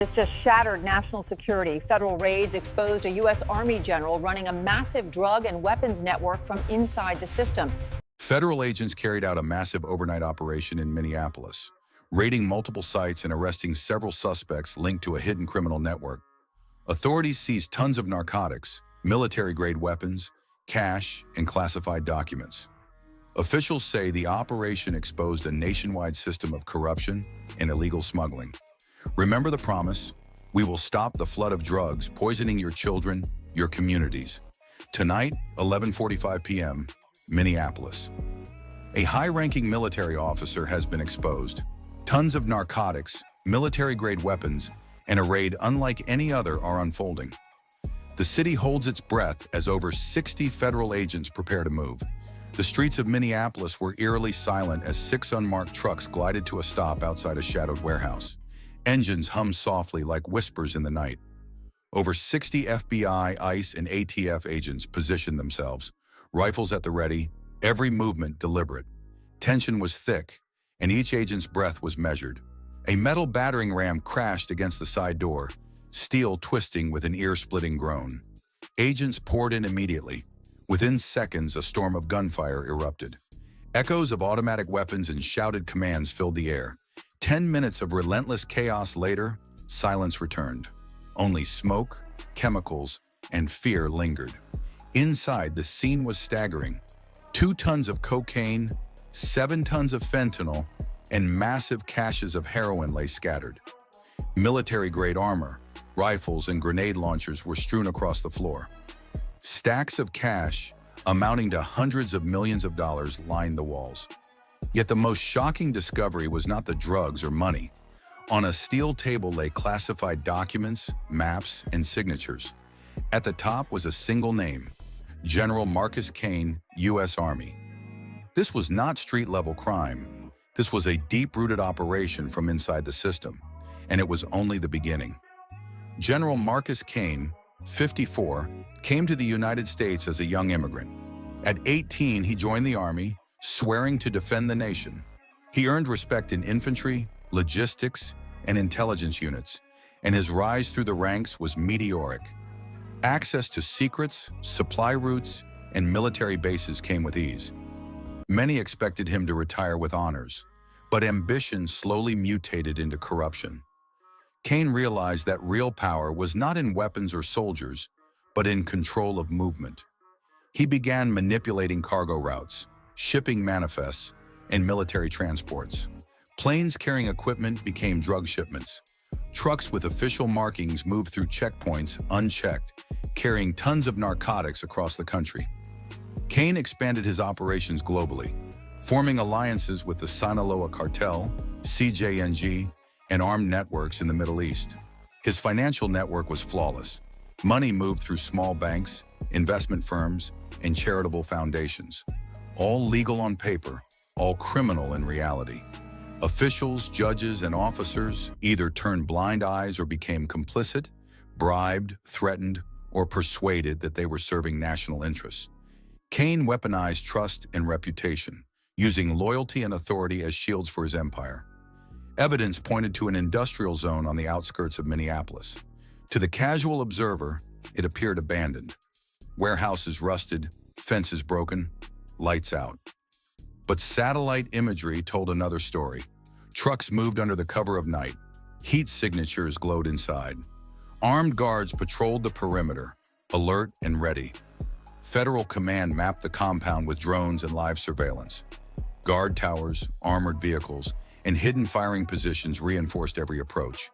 This just shattered national security. Federal raids exposed a U.S. Army general running a massive drug and weapons network from inside the system. Federal agents carried out a massive overnight operation in Minneapolis, raiding multiple sites and arresting several suspects linked to a hidden criminal network. Authorities seized tons of narcotics, military-grade weapons, cash, and classified documents. Officials say the operation exposed a nationwide system of corruption and illegal smuggling. Remember the promise: we will stop the flood of drugs poisoning your children, your communities. Tonight, 11:45 p.m., Minneapolis. A high-ranking military officer has been exposed. Tons of narcotics, military-grade weapons, and a raid unlike any other are unfolding. The city holds its breath as over 60 federal agents prepare to move. The streets of Minneapolis were eerily silent as 6 unmarked trucks glided to a stop outside a shadowed warehouse. Engines hummed softly like whispers in the night. Over 60 FBI, ICE, and ATF agents positioned themselves, rifles at the ready, every movement deliberate. Tension was thick, and each agent's breath was measured. A metal battering ram crashed against the side door, steel twisting with an ear-splitting groan. Agents poured in immediately. Within seconds, a storm of gunfire erupted. Echoes of automatic weapons and shouted commands filled the air. 10 minutes of relentless chaos later, silence returned. Only smoke, chemicals, and fear lingered. Inside, the scene was staggering. 2 tons of cocaine, 7 tons of fentanyl, and massive caches of heroin lay scattered. Military-grade armor, rifles, and grenade launchers were strewn across the floor. Stacks of cash, amounting to hundreds of millions of dollars, lined the walls. Yet the most shocking discovery was not the drugs or money. On a steel table lay classified documents, maps, and signatures. At the top was a single name: General Marcus Kane, U.S. Army. This was not street-level crime. This was a deep-rooted operation from inside the system, and it was only the beginning. General Marcus Kane, 54, came to the United States as a young immigrant. At 18, he joined the Army, swearing to defend the nation. He earned respect in infantry, logistics, and intelligence units, and his rise through the ranks was meteoric. Access to secrets, supply routes, and military bases came with ease. Many expected him to retire with honors, but ambition slowly mutated into corruption. Kane realized that real power was not in weapons or soldiers, but in control of movement. He began manipulating cargo routes, shipping manifests, and military transports. Planes carrying equipment became drug shipments. Trucks with official markings moved through checkpoints unchecked, carrying tons of narcotics across the country. Kane expanded his operations globally, forming alliances with the Sinaloa cartel, CJNG, and armed networks in the Middle East. His financial network was flawless. Money moved through small banks, investment firms, and charitable foundations. All legal on paper, all criminal in reality. Officials, judges, and officers either turned blind eyes or became complicit, bribed, threatened, or persuaded that they were serving national interests. Kane weaponized trust and reputation, using loyalty and authority as shields for his empire. Evidence pointed to an industrial zone on the outskirts of Minneapolis. To the casual observer, it appeared abandoned. Warehouses rusted, fences broken, lights out. But satellite imagery told another story. Trucks moved under the cover of night. Heat signatures glowed inside. Armed guards patrolled the perimeter, alert and ready. Federal command mapped the compound with drones and live surveillance. Guard towers, armored vehicles, and hidden firing positions reinforced every approach.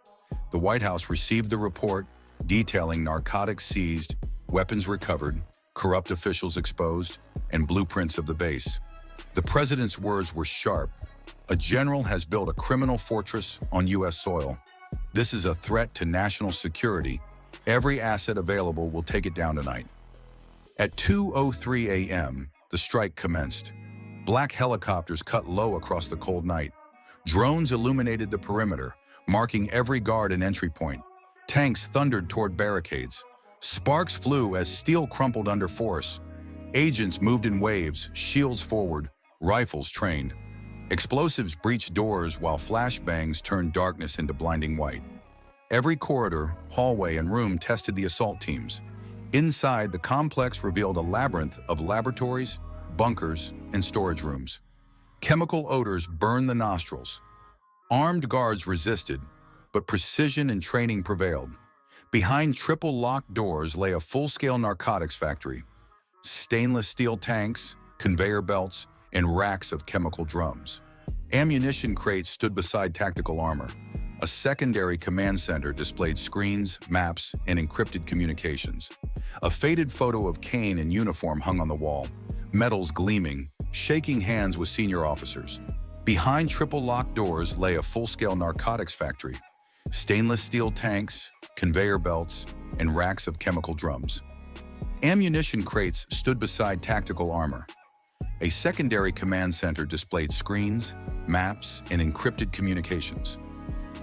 The White House received the report detailing narcotics seized, weapons recovered, corrupt officials exposed, and blueprints of the base. The president's words were sharp. A general has built a criminal fortress on U.S. soil. This is a threat to national security. Every asset available will take it down tonight. At 2:03 a.m., the strike commenced. Black helicopters cut low across the cold night. Drones illuminated the perimeter, marking every guard and entry point. Tanks thundered toward barricades. Sparks flew as steel crumpled under force. Agents moved in waves, shields forward, rifles trained. Explosives breached doors while flashbangs turned darkness into blinding white. Every corridor, hallway, and room tested the assault teams. Inside, the complex revealed a labyrinth of laboratories, bunkers, and storage rooms. Chemical odors burned the nostrils. Armed guards resisted, but precision and training prevailed. Behind triple locked doors lay a full-scale narcotics factory. Stainless steel tanks, conveyor belts, and racks of chemical drums. Ammunition crates stood beside tactical armor. A secondary command center displayed screens, maps, and encrypted communications. A faded photo of Kane in uniform hung on the wall, medals gleaming, shaking hands with senior officers. Behind triple locked doors lay a full-scale narcotics factory. Stainless steel tanks, conveyor belts, and racks of chemical drums. Ammunition crates stood beside tactical armor. A secondary command center displayed screens, maps, and encrypted communications.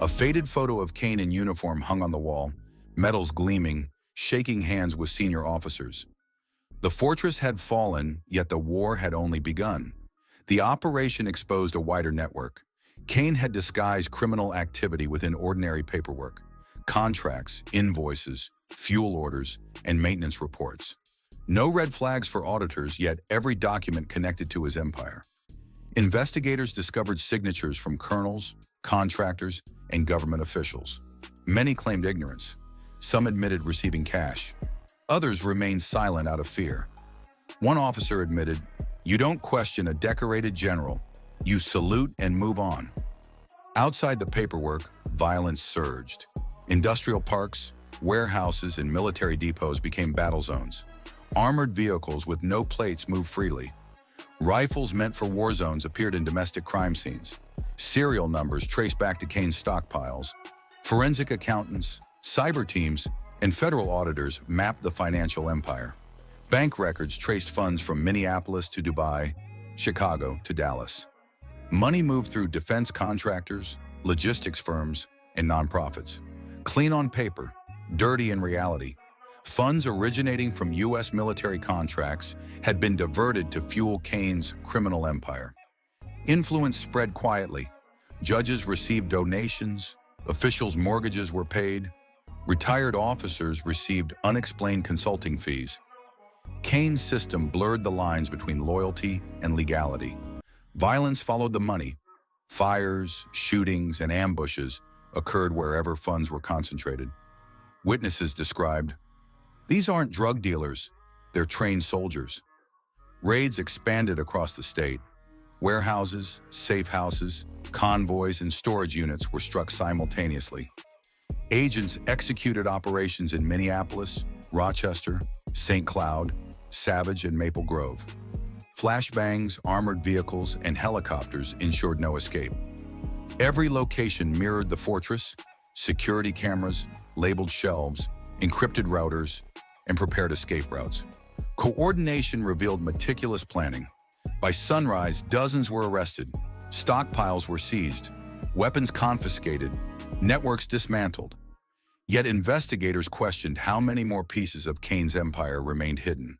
A faded photo of Kane in uniform hung on the wall, medals gleaming, shaking hands with senior officers. The fortress had fallen, yet the war had only begun. The operation exposed a wider network. Kane had disguised criminal activity within ordinary paperwork, contracts, invoices, fuel orders, and maintenance reports. No red flags for auditors, yet every document connected to his empire. Investigators discovered signatures from colonels, contractors, and government officials. Many claimed ignorance. Some admitted receiving cash. Others remained silent out of fear. One officer admitted, "You don't question a decorated general. You salute and move on." Outside the paperwork, violence surged. Industrial parks, warehouses, and military depots became battle zones. Armored vehicles with no plates moved freely. Rifles meant for war zones appeared in domestic crime scenes. Serial numbers traced back to Kane's stockpiles. Forensic accountants, cyber teams, and federal auditors mapped the financial empire. Bank records traced funds from Minneapolis to Dubai, Chicago to Dallas. Money moved through defense contractors, logistics firms, and nonprofits. Clean on paper, dirty in reality. Funds originating from U.S. military contracts had been diverted to fuel Kane's criminal empire. Influence spread quietly. Judges received donations, officials' mortgages were paid, retired officers received unexplained consulting fees. Kane's system blurred the lines between loyalty and legality. Violence followed the money. Fires, shootings, and ambushes occurred wherever funds were concentrated. Witnesses described, "These aren't drug dealers, they're trained soldiers." Raids expanded across the state. Warehouses, safe houses, convoys, and storage units were struck simultaneously. Agents executed operations in Minneapolis, Rochester, St. Cloud, Savage, and Maple Grove. Flashbangs, armored vehicles, and helicopters ensured no escape. Every location mirrored the fortress: security cameras, labeled shelves, encrypted routers, and prepared escape routes. Coordination revealed meticulous planning. By sunrise, dozens were arrested, stockpiles were seized, weapons confiscated, networks dismantled. Yet investigators questioned how many more pieces of Kane's empire remained hidden.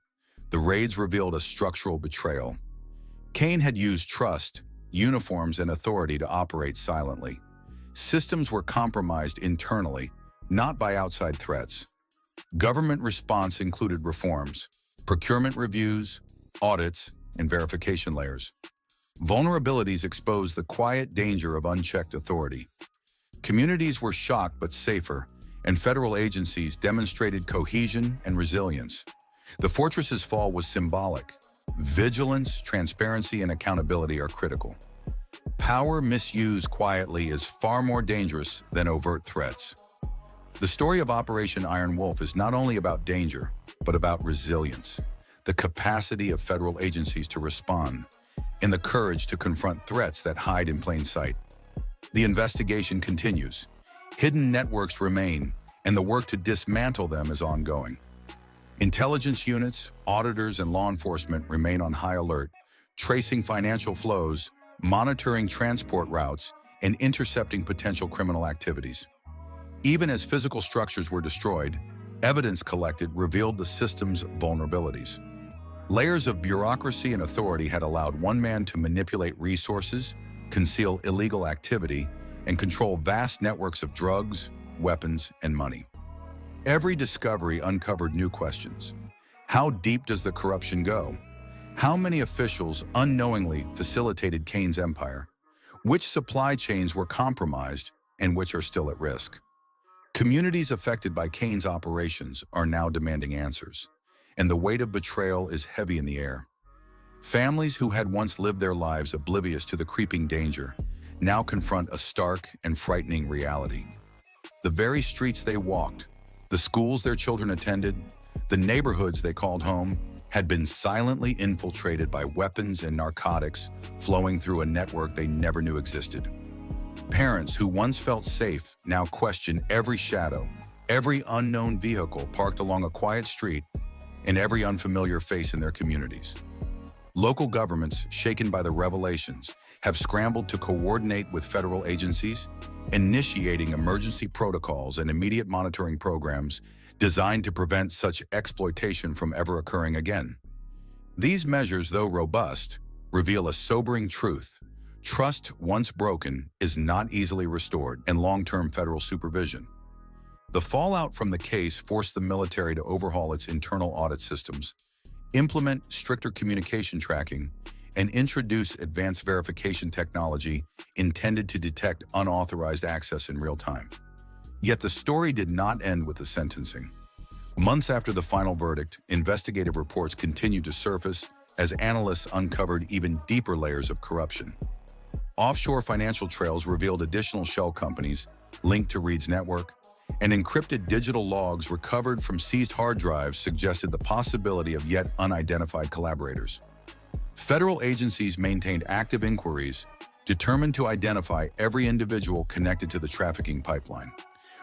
The raids revealed a structural betrayal. Kane had used trust, uniforms, and authority to operate silently. Systems were compromised internally, not by outside threats. Government response included reforms, procurement reviews, audits, and verification layers. Vulnerabilities exposed the quiet danger of unchecked authority. Communities were shocked but safer, and federal agencies demonstrated cohesion and resilience. The fortress's fall was symbolic. Vigilance, transparency, and accountability are critical. Power misused quietly is far more dangerous than overt threats. The story of Operation Iron Wolf is not only about danger, but about resilience, the capacity of federal agencies to respond, and the courage to confront threats that hide in plain sight. The investigation continues. Hidden networks remain, and the work to dismantle them is ongoing. Intelligence units, auditors, and law enforcement remain on high alert, tracing financial flows, monitoring transport routes, and intercepting potential criminal activities. Even as physical structures were destroyed, evidence collected revealed the system's vulnerabilities. Layers of bureaucracy and authority had allowed one man to manipulate resources, conceal illegal activity, and control vast networks of drugs, weapons, and money. Every discovery uncovered new questions. How deep does the corruption go? How many officials unknowingly facilitated Kane's empire? Which supply chains were compromised and which are still at risk? Communities affected by Kane's operations are now demanding answers, and the weight of betrayal is heavy in the air. Families who had once lived their lives oblivious to the creeping danger now confront a stark and frightening reality. The very streets they walked, the schools their children attended, the neighborhoods they called home, had been silently infiltrated by weapons and narcotics flowing through a network they never knew existed. Parents who once felt safe now question every shadow, every unknown vehicle parked along a quiet street, and every unfamiliar face in their communities. Local governments, shaken by the revelations, have scrambled to coordinate with federal agencies, initiating emergency protocols and immediate monitoring programs designed to prevent such exploitation from ever occurring again. These measures, though robust, reveal a sobering truth. Trust, once broken, is not easily restored in long-term federal supervision. The fallout from the case forced the military to overhaul its internal audit systems, implement stricter communication tracking, and introduce advanced verification technology intended to detect unauthorized access in real time. Yet the story did not end with the sentencing. Months after the final verdict, investigative reports continued to surface as analysts uncovered even deeper layers of corruption. Offshore financial trails revealed additional shell companies linked to Reed's network, and encrypted digital logs recovered from seized hard drives suggested the possibility of yet unidentified collaborators. Federal agencies maintained active inquiries, determined to identify every individual connected to the trafficking pipeline.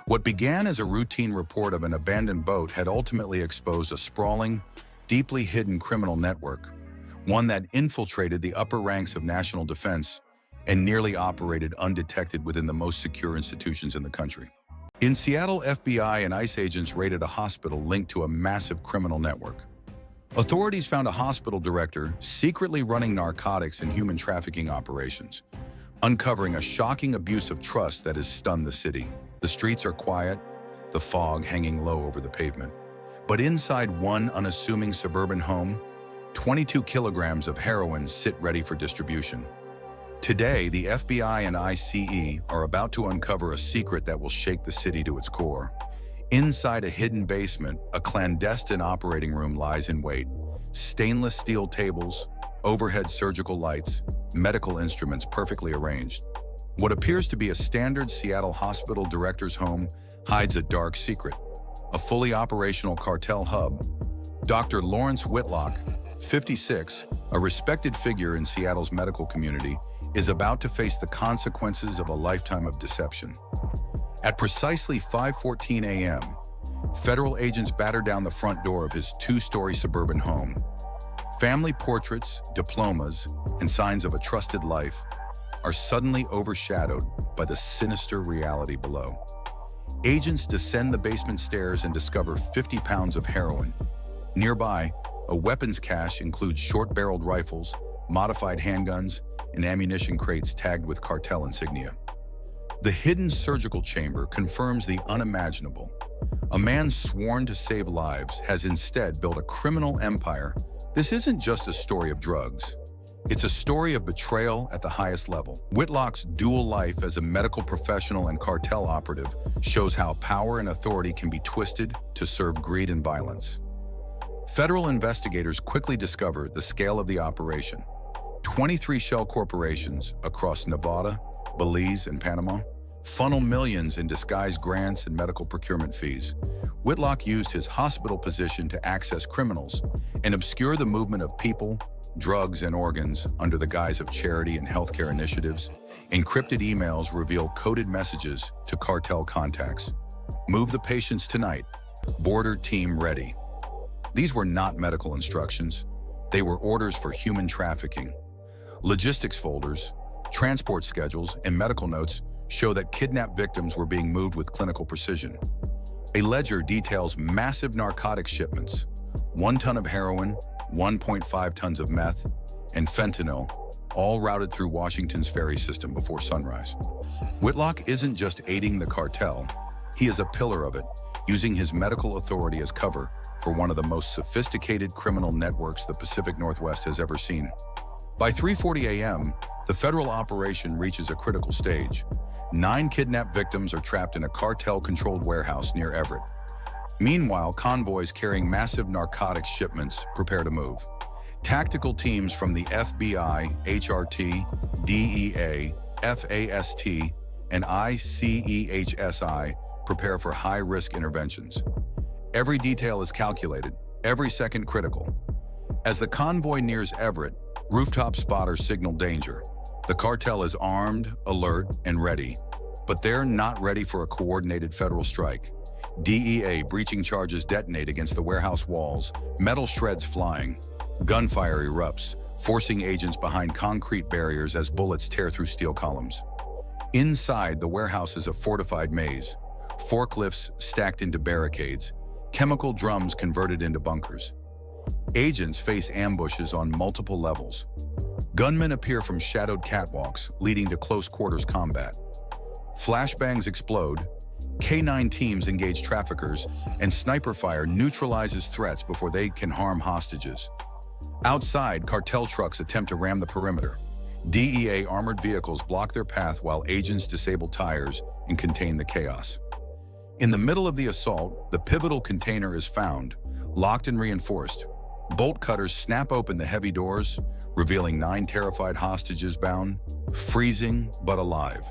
What began as a routine report of an abandoned boat had ultimately exposed a sprawling, deeply hidden criminal network, one that infiltrated the upper ranks of national defense and nearly operated undetected within the most secure institutions in the country. In Seattle, FBI and ICE agents raided a hospital linked to a massive criminal network. Authorities found a hospital director secretly running narcotics and human trafficking operations, uncovering a shocking abuse of trust that has stunned the city. The streets are quiet, the fog hanging low over the pavement. But inside one unassuming suburban home, 22 kilograms of heroin sit ready for distribution. Today, the FBI and ICE are about to uncover a secret that will shake the city to its core. Inside a hidden basement, a clandestine operating room lies in wait. Stainless steel tables, overhead surgical lights, medical instruments perfectly arranged. What appears to be a standard Seattle hospital director's home hides a dark secret. A fully operational cartel hub. Dr. Lawrence Whitlock, 56, a respected figure in Seattle's medical community, is about to face the consequences of a lifetime of deception. At precisely 5:14 a.m., federal agents battered down the front door of his two-story suburban home. Family portraits, diplomas, and signs of a trusted life are suddenly overshadowed by the sinister reality below. Agents descend the basement stairs and discover 50 pounds of heroin. Nearby, a weapons cache includes short-barreled rifles, modified handguns, and ammunition crates tagged with cartel insignia. The hidden surgical chamber confirms the unimaginable. A man sworn to save lives has instead built a criminal empire. This isn't just a story of drugs. It's a story of betrayal at the highest level. Whitlock's dual life as a medical professional and cartel operative shows how power and authority can be twisted to serve greed and violence. Federal investigators quickly discover the scale of the operation. 23 shell corporations across Nevada, Belize, and Panama funnel millions in disguised grants and medical procurement fees. Whitlock used his hospital position to access criminals and obscure the movement of people, drugs, and organs under the guise of charity and healthcare initiatives. Encrypted emails reveal coded messages to cartel contacts. Move the patients tonight. Border team ready. These were not medical instructions. They were orders for human trafficking. Logistics folders, transport schedules, and medical notes show that kidnapped victims were being moved with clinical precision. A ledger details massive narcotics shipments, 1 ton of heroin, 1.5 tons of meth, and fentanyl, all routed through Washington's ferry system before sunrise. Whitlock isn't just aiding the cartel, He is a pillar of it, using his medical authority as cover for one of the most sophisticated criminal networks the Pacific Northwest has ever seen. By 3:40 a.m., the federal operation reaches a critical stage. 9 kidnapped victims are trapped in a cartel-controlled warehouse near Everett. Meanwhile, convoys carrying massive narcotics shipments prepare to move. Tactical teams from the FBI, HRT, DEA, FAST, and ICEHSI prepare for high-risk interventions. Every detail is calculated, every second critical. As the convoy nears Everett, rooftop spotters signal danger. The cartel is armed, alert, and ready, but they're not ready for a coordinated federal strike. DEA breaching charges detonate against the warehouse walls, metal shreds flying. Gunfire erupts, forcing agents behind concrete barriers as bullets tear through steel columns. Inside, the warehouse is a fortified maze. Forklifts stacked into barricades, chemical drums converted into bunkers. Agents face ambushes on multiple levels. Gunmen appear from shadowed catwalks, leading to close-quarters combat. Flashbangs explode, K-9 teams engage traffickers, and sniper fire neutralizes threats before they can harm hostages. Outside, cartel trucks attempt to ram the perimeter. DEA armored vehicles block their path while agents disable tires and contain the chaos. In the middle of the assault, the pivotal container is found, locked and reinforced. Bolt cutters snap open the heavy doors, revealing 9 terrified hostages bound, freezing but alive.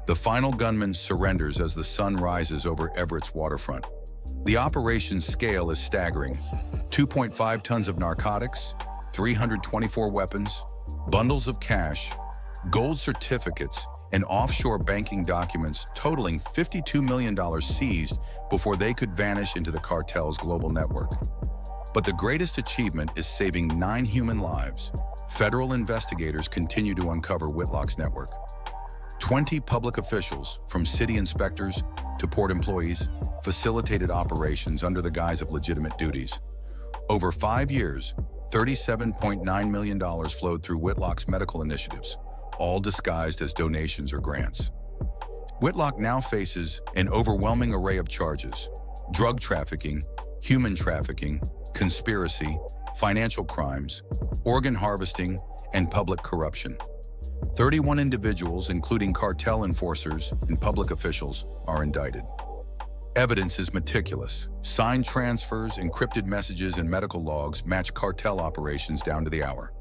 The final gunman surrenders as the sun rises over Everett's waterfront. The operation's scale is staggering. 2.5 tons of narcotics, 324 weapons, bundles of cash, gold certificates, and offshore banking documents totaling $52 million seized before they could vanish into the cartel's global network. But the greatest achievement is saving 9 human lives. Federal investigators continue to uncover Whitlock's network. 20 public officials, from city inspectors to port employees, facilitated operations under the guise of legitimate duties. Over 5 years, $37.9 million flowed through Whitlock's medical initiatives, all disguised as donations or grants. Whitlock now faces an overwhelming array of charges: drug trafficking, human trafficking, conspiracy, financial crimes, organ harvesting, and public corruption. 31 individuals, including cartel enforcers and public officials, are indicted. Evidence is meticulous. Signed transfers, encrypted messages, and medical logs match cartel operations down to the hour.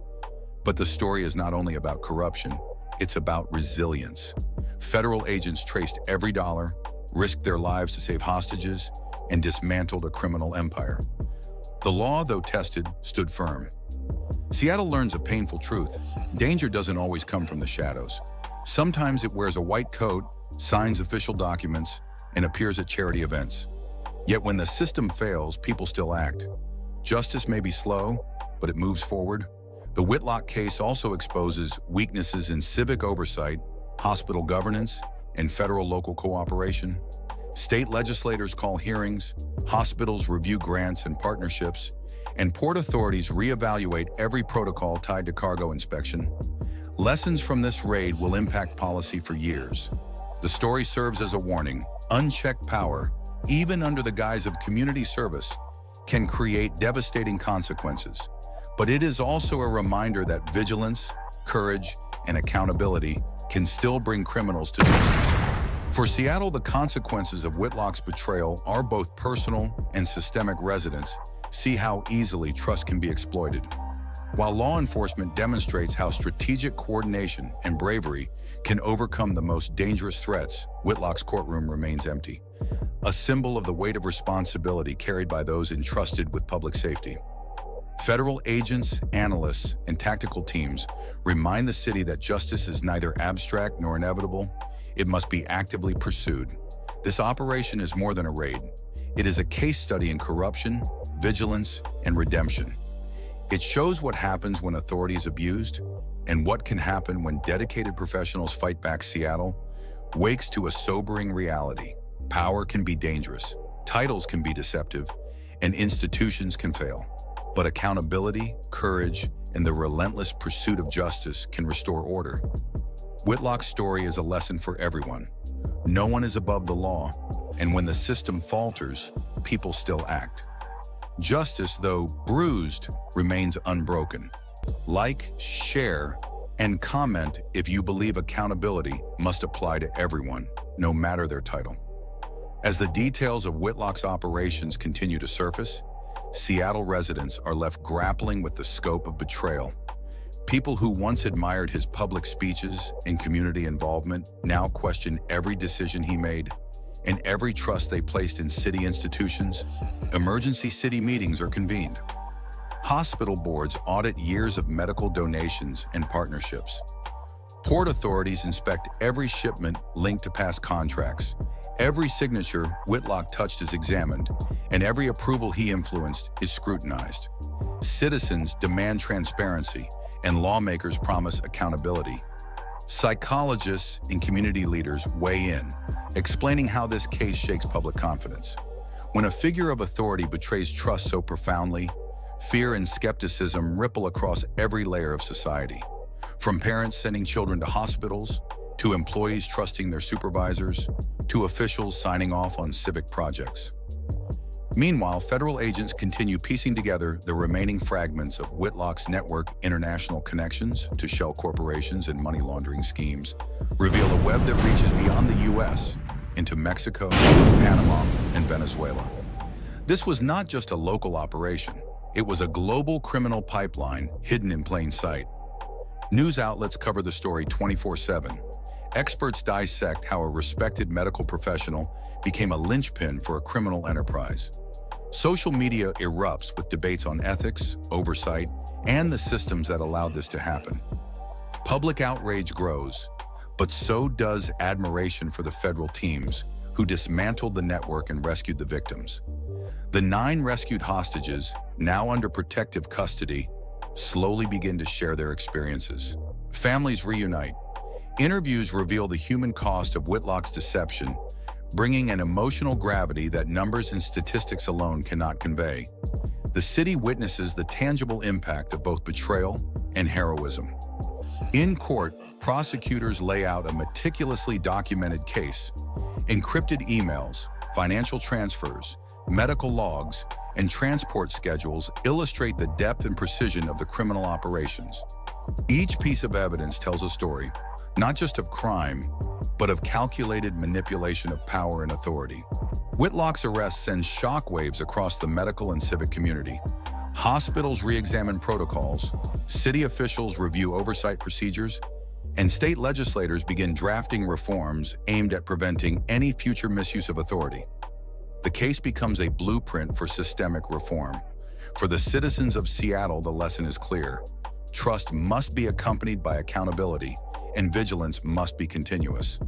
But the story is not only about corruption, it's about resilience. Federal agents traced every dollar, risked their lives to save hostages, and dismantled a criminal empire. The law, though tested, stood firm. Seattle learns a painful truth. Danger doesn't always come from the shadows. Sometimes it wears a white coat, signs official documents, and appears at charity events. Yet when the system fails, people still act. Justice may be slow, but it moves forward. The Whitlock case also exposes weaknesses in civic oversight, hospital governance, and federal-local cooperation. State legislators call hearings, hospitals review grants and partnerships, and port authorities reevaluate every protocol tied to cargo inspection. Lessons from this raid will impact policy for years. The story serves as a warning. Unchecked power, even under the guise of community service, can create devastating consequences. But it is also a reminder that vigilance, courage, and accountability can still bring criminals to justice. For Seattle, the consequences of Whitlock's betrayal are both personal and systemic. Residents see how easily trust can be exploited, while law enforcement demonstrates how strategic coordination and bravery can overcome the most dangerous threats. Whitlock's courtroom remains empty, a symbol of the weight of responsibility carried by those entrusted with public safety. Federal agents, analysts, and tactical teams remind the city that justice is neither abstract nor inevitable. It must be actively pursued. This operation is more than a raid. It is a case study in corruption, vigilance, and redemption. It shows what happens when authority is abused and what can happen when dedicated professionals fight back. Seattle wakes to a sobering reality. Power can be dangerous, titles can be deceptive, and institutions can fail. But accountability, courage, and the relentless pursuit of justice can restore order. Whitlock's story is a lesson for everyone. No one is above the law. And when the system falters, people still act. Justice, though bruised, remains unbroken. Like, share, and comment if you believe accountability must apply to everyone, no matter their title. As the details of Whitlock's operations continue to surface, Seattle residents are left grappling with the scope of betrayal. People who once admired his public speeches and community involvement now question every decision he made and every trust they placed in city institutions. Emergency city meetings are convened. Hospital boards audit years of medical donations and partnerships. Port authorities inspect every shipment linked to past contracts. Every signature Whitlock touched is examined, and every approval he influenced is scrutinized. Citizens demand transparency, and lawmakers promise accountability. Psychologists and community leaders weigh in, explaining how this case shakes public confidence. When a figure of authority betrays trust so profoundly, fear and skepticism ripple across every layer of society. From parents sending children to hospitals, to employees trusting their supervisors, to officials signing off on civic projects. Meanwhile, federal agents continue piecing together the remaining fragments of Whitlock's network. International connections to shell corporations and money laundering schemes reveal a web that reaches beyond the U.S. into Mexico, Panama, and Venezuela. This was not just a local operation. It was a global criminal pipeline hidden in plain sight. News outlets cover the story 24/7. Experts dissect how a respected medical professional became a linchpin for a criminal enterprise. Social media erupts with debates on ethics, oversight, and the systems that allowed this to happen. Public outrage grows, but so does admiration for the federal teams who dismantled the network and rescued the victims. The 9 rescued hostages, now under protective custody, slowly begin to share their experiences. Families reunite. Interviews reveal the human cost of Whitlock's deception, bringing an emotional gravity that numbers and statistics alone cannot convey. The city witnesses the tangible impact of both betrayal and heroism. In court, prosecutors lay out a meticulously documented case. Encrypted emails, financial transfers, medical logs, and transport schedules illustrate the depth and precision of the criminal operations. Each piece of evidence tells a story, not just of crime, but of calculated manipulation of power and authority. Whitlock's arrest sends shockwaves across the medical and civic community. Hospitals re-examine protocols, city officials review oversight procedures, and state legislators begin drafting reforms aimed at preventing any future misuse of authority. The case becomes a blueprint for systemic reform. For the citizens of Seattle, the lesson is clear. Trust must be accompanied by accountability, and vigilance must be continuous.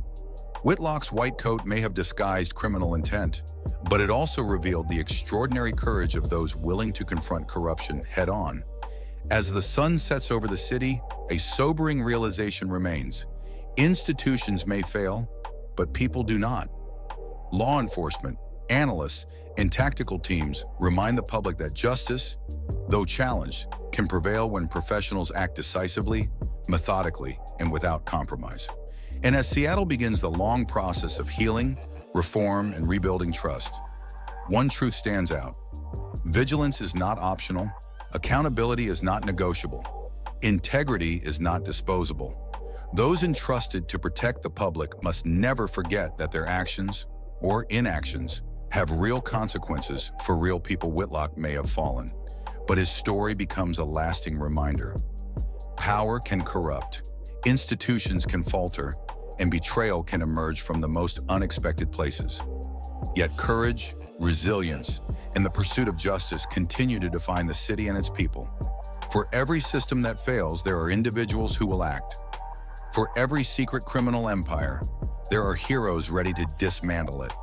Whitlock's white coat may have disguised criminal intent, but it also revealed the extraordinary courage of those willing to confront corruption head-on. As the sun sets over the city, a sobering realization remains. Institutions may fail, but people do not. Law enforcement, analysts, and tactical teams remind the public that justice, though challenged, can prevail when professionals act decisively, methodically, and without compromise. And as Seattle begins the long process of healing, reform, and rebuilding trust, one truth stands out. Vigilance is not optional. Accountability is not negotiable. Integrity is not disposable. Those entrusted to protect the public must never forget that their actions, or inactions, have real consequences for real people. Whitlock may have fallen, but his story becomes a lasting reminder. Power can corrupt, institutions can falter, and betrayal can emerge from the most unexpected places. Yet courage, resilience, and the pursuit of justice continue to define the city and its people. For every system that fails, there are individuals who will act. For every secret criminal empire, there are heroes ready to dismantle it.